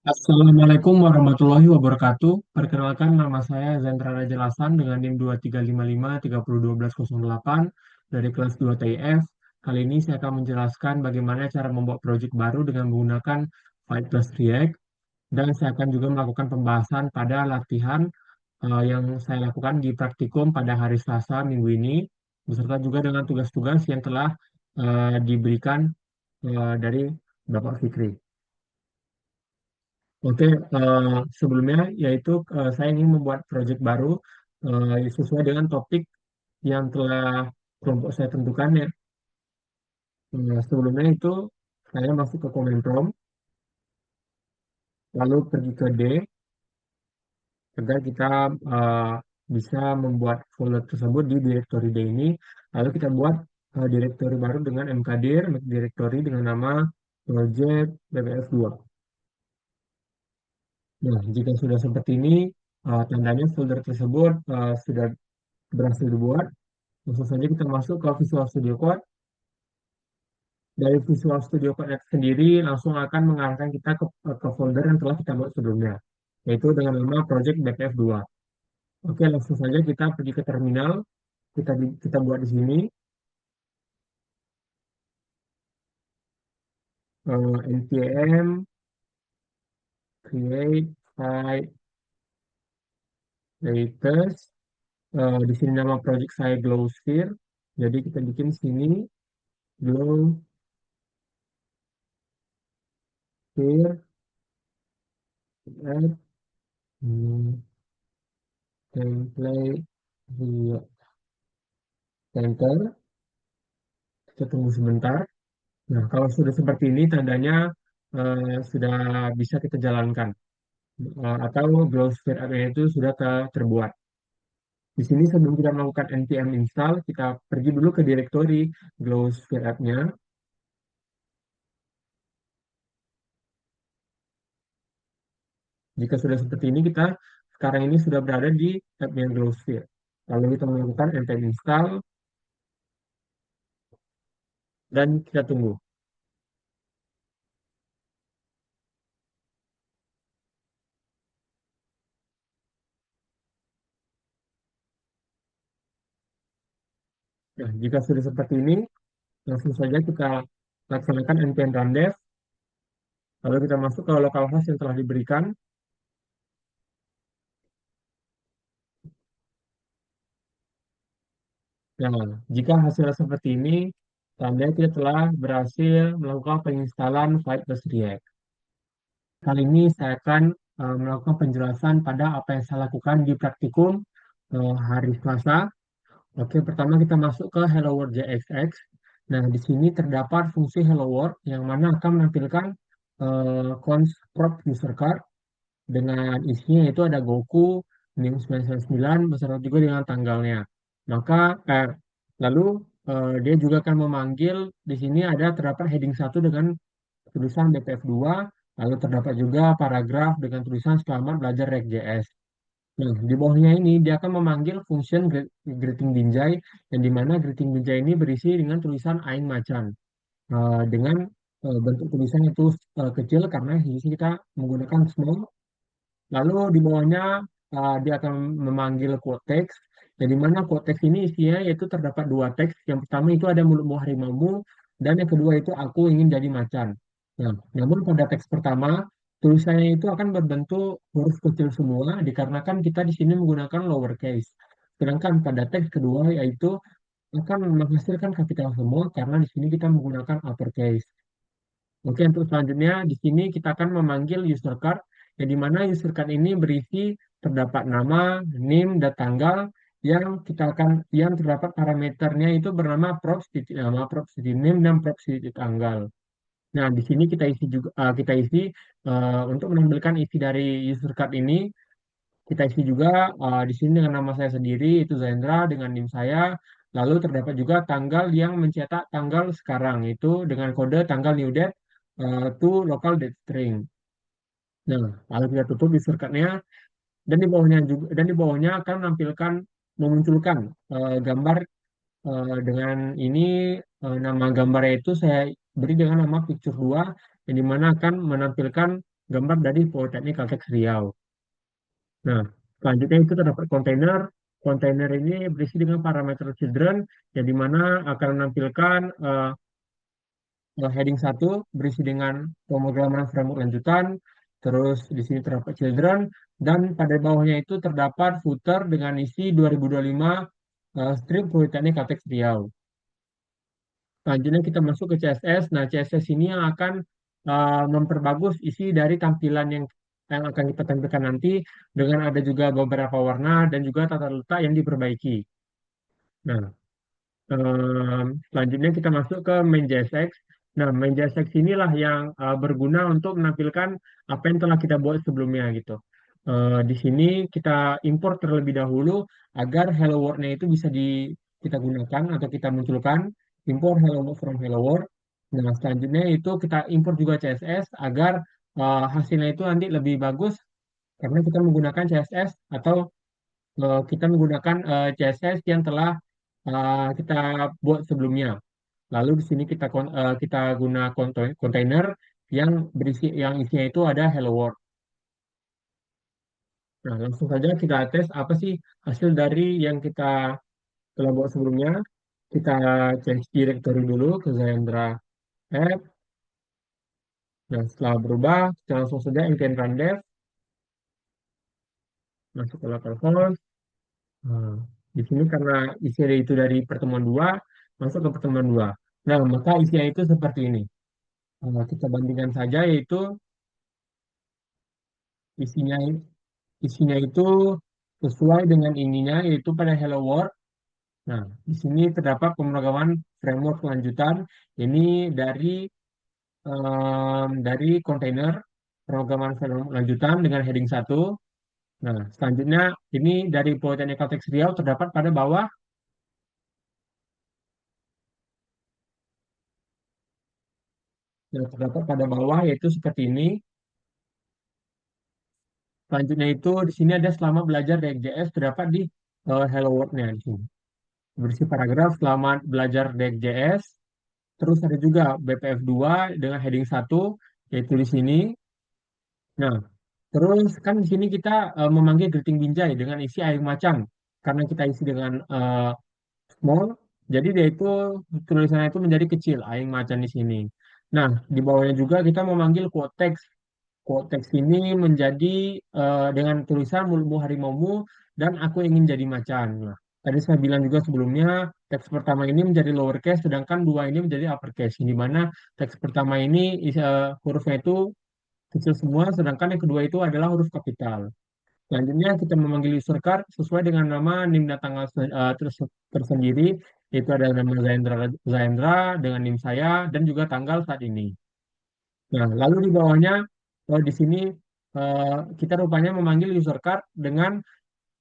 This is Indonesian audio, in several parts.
Assalamualaikum warahmatullahi wabarakatuh. Perkenalkan nama saya Zendra Rajelasan dengan NIM 2355301208 dari kelas 2 TIF. Kali ini saya akan menjelaskan bagaimana cara membuat proyek baru dengan menggunakan Fight Plus React, dan saya akan juga melakukan pembahasan pada latihan yang saya lakukan di praktikum pada hari Selasa minggu ini, beserta juga dengan tugas-tugas yang telah diberikan dari Bapak Fikri. Oke, sebelumnya yaitu saya ingin membuat proyek baru sesuai dengan topik yang telah kelompok saya tentukan ya. Sebelumnya itu saya masuk ke Command Prompt, lalu pergi ke D, agar kita eh, bisa membuat folder tersebut di directory D ini. Lalu kita buat directory baru dengan mkdir, make directory dengan nama project BBF2. Nah, jika sudah seperti ini, tandanya folder tersebut sudah berhasil dibuat. Langsung saja kita masuk ke Visual Studio Code. Dari Visual Studio Code sendiri langsung akan mengarahkan kita ke folder yang telah kita buat sebelumnya, yaitu dengan nama Project BPF2. Oke, langsung saja kita pergi ke terminal. Kita buat di sini npm create file latest. Di sini nama project saya Glowsphere. Jadi kita bikin sini Glowsphere add template via enter. Kita tunggu sebentar. Nah, kalau sudah seperti ini, tandanya sudah bisa kita jalankan. Atau Glowsphere app-nya itu sudah terbuat. Di sini sebelum kita melakukan npm install, kita pergi dulu ke directory Glowsphere app-nya. Jika sudah seperti ini, kita sekarang ini sudah berada di app-nya Glowsphere. Lalu kita melakukan npm install, dan kita tunggu. Nah, jika sudah seperti ini, langsung saja kita laksanakan npm run dev. Lalu kita masuk ke localhost yang telah diberikan. Nah, jika hasilnya seperti ini, tandanya kita telah berhasil melakukan penginstalan Flight plus React. Kali ini saya akan melakukan penjelasan pada apa yang saya lakukan di praktikum hari Selasa. Oke, pertama kita masuk ke Hello World JXX. Nah, di sini terdapat fungsi Hello World yang mana akan menampilkan cons prop user card dengan isinya itu ada Goku, NIM 999 beserta juga dengan tanggalnya. Maka lalu dia juga akan memanggil, di sini ada terdapat heading satu dengan tulisan BPF2, lalu terdapat juga paragraf dengan tulisan selamat belajar React.js. Nah, di bawahnya ini dia akan memanggil function greeting binjai, yang dimana greeting binjai ini berisi dengan tulisan aing macan. Dengan bentuk tulisan itu kecil karena di sini kita menggunakan small. Lalu di bawahnya dia akan memanggil quote text. Jadi mana quote text ini isinya yaitu terdapat dua teks. Yang pertama itu ada mulutmu harimaumu, dan yang kedua itu aku ingin jadi macan. Nah, namun pada teks pertama tulisannya itu akan berbentuk huruf kecil semua dikarenakan kita di sini menggunakan lowercase. Sedangkan pada teks kedua yaitu akan menghasilkan kapital semua karena di sini kita menggunakan uppercase. Oke, untuk selanjutnya di sini kita akan memanggil user card, yang di mana user card ini berisi terdapat nama, NIM, dan tanggal yang kita akan yang terdapat parameternya itu bernama props titik nama, props titik NIM, dan props titik tanggal. Nah, di sini kita isi juga untuk menampilkan isi dari user card ini, kita isi juga di sini dengan nama saya sendiri itu Zendra dengan NIM saya. Lalu terdapat juga tanggal yang mencetak tanggal sekarang itu dengan kode tanggal new date to local date string. Nah, lalu kita tutup di shortcutnya, dan di bawahnya juga dan di bawahnya akan menampilkan memunculkan gambar dengan ini, nama gambarnya itu saya beri dengan nama picture 2, yang dimana akan menampilkan gambar dari Politeknik Kalteks Riau. Nah, selanjutnya itu terdapat kontainer. Kontainer ini berisi dengan parameter children, yang dimana akan menampilkan heading satu berisi dengan pemrograman framework lanjutan, terus di sini terdapat children, dan pada bawahnya itu terdapat footer dengan isi 2025 strip Politeknik Kalteks Riau. Selanjutnya kita masuk ke CSS. Nah, CSS ini yang akan memperbagus isi dari tampilan yang akan kita tampilkan nanti dengan ada juga beberapa warna dan juga tata letak yang diperbaiki. Nah, selanjutnya kita masuk ke main JSX. Nah, main JSX inilah yang berguna untuk menampilkan apa yang telah kita buat sebelumnya gitu. Di sini kita import terlebih dahulu agar Hello World-nya itu bisa kita gunakan atau kita munculkan. Import Hello World from Hello World. Nah, selanjutnya itu kita import juga CSS agar hasilnya itu nanti lebih bagus karena kita menggunakan CSS atau kita menggunakan CSS yang telah kita buat sebelumnya. Lalu di sini kita guna kontainer yang yang isinya itu ada Hello World. Nah, langsung saja kita tes apa sih hasil dari yang kita telah buat sebelumnya. Kita change directory dulu ke Zyandra app. Nah, setelah berubah, kita langsung saja npm run dev, masuk ke localhost. Nah, di sini karena isi itu dari pertemuan 2 masuk ke pertemuan 2. Nah, maka isinya itu seperti ini. Kita bandingkan saja yaitu isinya isinya itu sesuai dengan ininya yaitu pada Hello World. Nah, di sini terdapat pemrograman framework lanjutan ini dari kontainer pemrograman framework lanjutan dengan heading satu. Nah, selanjutnya ini dari Politeknik Kalteks Riau terdapat pada bawah. Yang terdapat pada bawah yaitu seperti ini. Selanjutnya itu di sini ada selama belajar React.js terdapat di Hello World-nya di sini. Berisi paragraf selamat belajar React.js. Terus ada juga BPF 2 dengan heading satu yaitu di sini. Nah, terus kan di sini kita memanggil greeting Binjai dengan isi air macan. Karena kita isi dengan small, jadi dia itu tulisannya itu menjadi kecil, air macan di sini. Nah, di bawahnya juga kita memanggil quote text. Quote text ini menjadi dengan tulisan mulutmu harimaumu dan aku ingin jadi macan. Nah, tadi saya bilang juga sebelumnya, teks pertama ini menjadi lowercase, sedangkan dua ini menjadi uppercase. Di mana teks pertama ini hurufnya itu kecil semua, sedangkan yang kedua itu adalah huruf kapital. Selanjutnya kita memanggil user card sesuai dengan nama, NIM dan tanggal tersendiri, yaitu ada nama Zaendra dengan NIM saya dan juga tanggal saat ini. Nah, lalu di bawahnya di sini kita rupanya memanggil user card dengan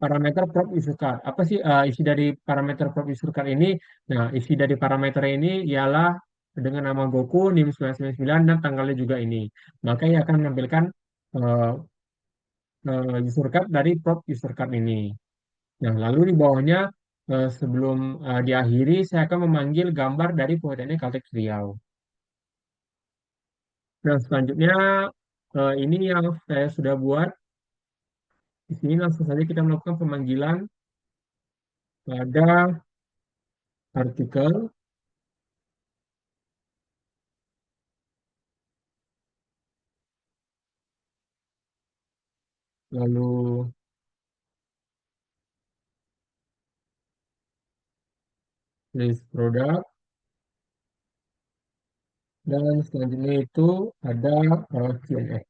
parameter prop user card. Apa sih isi dari parameter prop user card ini? Nah, isi dari parameter ini ialah dengan nama Goku, NIM 999 dan tanggalnya juga ini. Maka ia akan menampilkan eh, user card dari prop user card ini. Nah, lalu di bawahnya sebelum diakhiri, saya akan memanggil gambar dari Politeknik Kalteks Riau. Nah, selanjutnya ini yang saya sudah buat. Di sini langsung saja kita melakukan pemanggilan pada artikel, lalu list produk, dan selanjutnya itu ada Q&A.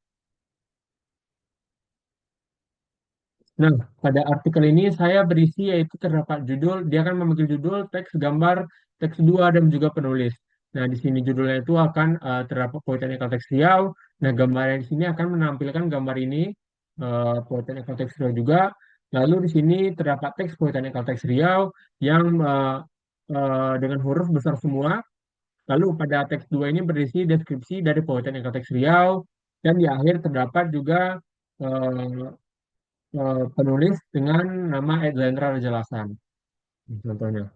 Nah, pada artikel ini saya berisi yaitu terdapat judul, dia akan memanggil judul, teks, gambar, teks dua, dan juga penulis. Nah, di sini judulnya itu akan terdapat Politeknik Teks Riau. Nah, gambarnya di sini akan menampilkan gambar ini, Politeknik Teks Riau juga. Lalu di sini terdapat teks Politeknik Teks Riau yang dengan huruf besar semua. Lalu pada teks dua ini berisi deskripsi dari Politeknik Teks Riau. Dan di akhir terdapat juga eh, penulis dengan nama Edlendra Rajalasan. Contohnya,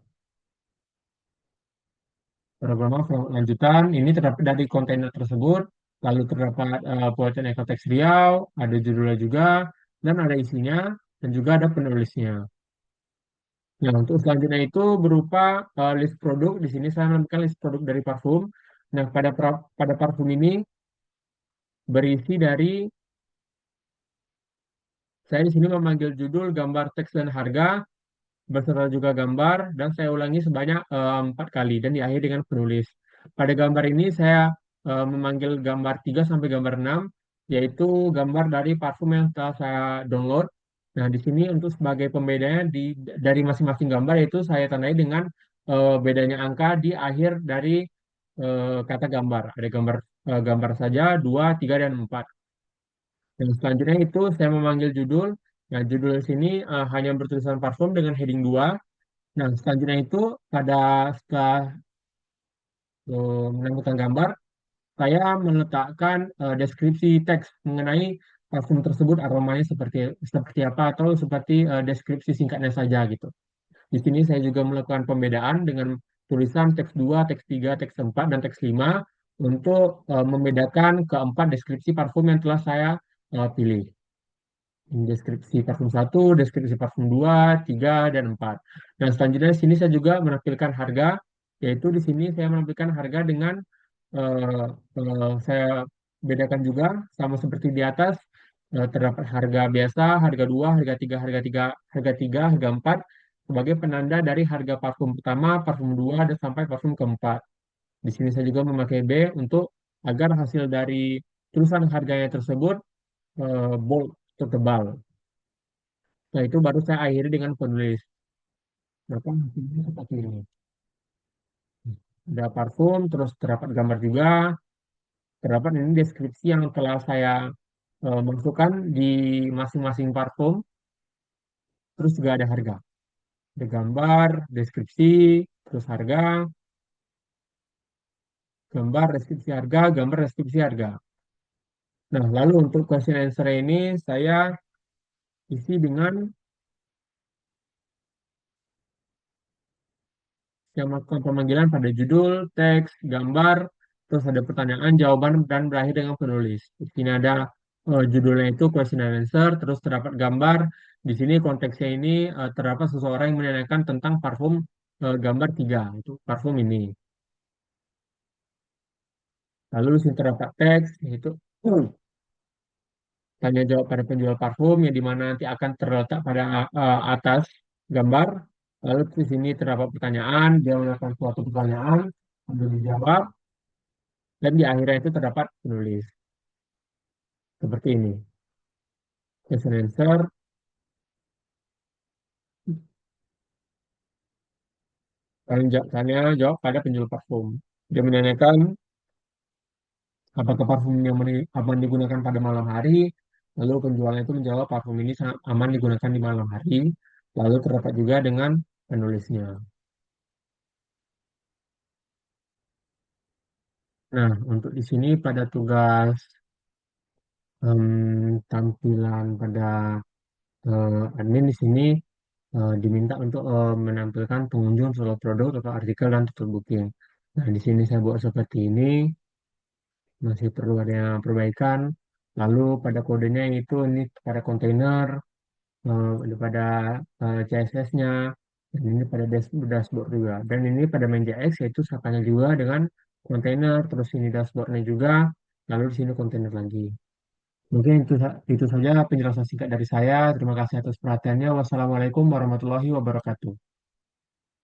program lanjutan ini terdapat dari kontainer tersebut. Lalu terdapat buatan Ekoteks Riau, ada judulnya juga, dan ada isinya, dan juga ada penulisnya. Nah, untuk selanjutnya itu berupa list produk. Di sini saya menemukan list produk dari parfum. Nah, pada parfum ini berisi dari, saya di sini memanggil judul, gambar, teks, dan harga, beserta juga gambar, dan saya ulangi sebanyak 4 kali, dan diakhiri dengan penulis. Pada gambar ini saya memanggil gambar 3 sampai gambar 6, yaitu gambar dari parfum yang telah saya download. Nah, di sini untuk sebagai pembedanya dari masing-masing gambar yaitu saya tandai dengan bedanya angka di akhir dari kata gambar. Ada gambar saja, 2, 3, dan 4. Dan selanjutnya itu saya memanggil judul. Nah, judul di sini hanya bertulisan parfum dengan heading 2. Nah, selanjutnya itu setelah menemukan gambar, saya meletakkan deskripsi teks mengenai parfum tersebut, aromanya seperti seperti apa, atau seperti deskripsi singkatnya saja gitu. Di sini saya juga melakukan pembedaan dengan tulisan teks 2, teks 3, teks 4, dan teks 5 untuk membedakan keempat deskripsi parfum yang telah saya pilih. Deskripsi parfum satu, deskripsi parfum 2, 3, dan 4. Dan selanjutnya di sini saya juga menampilkan harga, yaitu di sini saya menampilkan harga dengan eh, saya bedakan juga sama seperti di atas. Terdapat harga biasa, harga 2, harga 3, harga 4 sebagai penanda dari harga parfum pertama, parfum 2, dan sampai parfum keempat. Di sini saya juga memakai B untuk agar hasil dari tulisan harganya tersebut bold atau tebal. Nah, itu baru saya akhiri dengan penulis. Maka hasilnya seperti ini. Ada parfum, terus terdapat gambar juga, terdapat ini deskripsi yang telah saya masukkan di masing-masing parfum, terus juga ada harga. Ada gambar, deskripsi, terus harga, gambar, deskripsi harga, gambar, deskripsi harga. Nah, lalu untuk question answer ini saya isi dengan yang melakukan pemanggilan pada judul, teks, gambar, terus ada pertanyaan, jawaban, dan berakhir dengan penulis. Di sini ada judulnya itu question and answer, terus terdapat gambar. Di sini konteksnya ini terdapat seseorang yang menanyakan tentang parfum gambar 3, itu parfum ini. Lalu di sini terdapat teks, yaitu tanya jawab pada penjual parfum, yang dimana nanti akan terletak pada atas gambar. Lalu di sini terdapat pertanyaan, dia melakukan suatu pertanyaan, sambil dijawab, dan di akhirnya itu terdapat penulis seperti ini. Question answer, tanya jawab pada penjual parfum. Dia menanyakan apakah parfum yang aman digunakan pada malam hari. Lalu penjualnya itu menjawab parfum ini sangat aman digunakan di malam hari. Lalu terdapat juga dengan penulisnya. Nah, untuk di sini pada tugas tampilan pada admin di sini diminta untuk menampilkan pengunjung seluruh produk atau artikel dan total booking. Nah, di sini saya buat seperti ini, masih perlu ada perbaikan. Lalu pada kodenya itu ini pada kontainer, ini pada CSS-nya, dan ini pada dashboard juga. Dan ini pada main JX yaitu sakanya juga dengan kontainer, terus ini dashboardnya juga, lalu di sini kontainer lagi. Mungkin itu saja penjelasan singkat dari saya. Terima kasih atas perhatiannya. Wassalamualaikum warahmatullahi wabarakatuh.